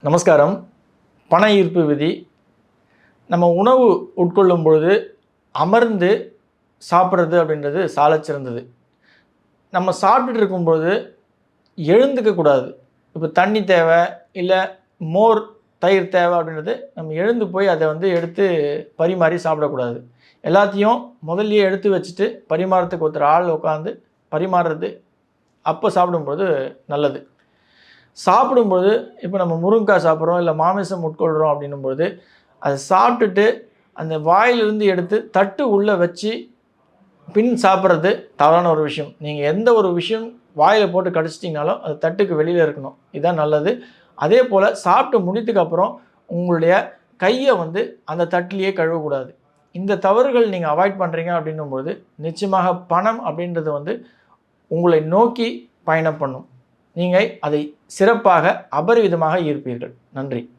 நமஸ்காரம். பண ஈர்ப்பு விதி. நம்ம உணவு உட்கொள்ளும் பொழுது அமர்ந்து சாப்பிட்றது அப்படின்றது சாலச் சிறந்தது. நம்ம சாப்பிட்டுட்டு இருக்கும்பொழுது எழுந்துக்கக்கூடாது. இப்போ தண்ணி தேவை, இல்லை மோர் தயிர் தேவை அப்படின்றது நம்ம எழுந்து போய் அதை எடுத்து பரிமாறி சாப்பிடக்கூடாது. எல்லாத்தையும் முதல்லையே எடுத்து வச்சுட்டு பரிமாறத்துக்கு ஒருத்தர் ஆள் உட்காந்து பரிமாறுறது அப்போ சாப்பிடும்போது நல்லது. சாப்பிடும்போது இப்போ நம்ம முருங்கைக்காய் சாப்பிட்றோம், இல்லை மாமிசம் உட்கொள்கிறோம் அப்படின்னும்போது அதை சாப்பிட்டுட்டு அந்த வாயிலிருந்து எடுத்து தட்டு உள்ளே வச்சு பின் சாப்பிட்றது தவறான ஒரு விஷயம். நீங்கள் எந்த ஒரு விஷயம் வாயில் போட்டு கடிச்சிட்டிங்கனாலும் அது தட்டுக்கு வெளியில் இருக்கணும். இதுதான் நல்லது. அதே போல் சாப்பிட்டு முடித்துக்கப்புறம் உங்களுடைய கையை அந்த தட்டிலேயே கழுவக்கூடாது. இந்த தவறுகள் நீங்கள் அவாய்ட் பண்ணுறீங்க அப்படின்னும்போது நிச்சயமாக பணம் அப்படின்றது உங்களை நோக்கி பயணம் பண்ணும். நீங்கள் அதை சிறப்பாக அபரிவிதமாக ஈர்ப்பீர்கள். நன்றி.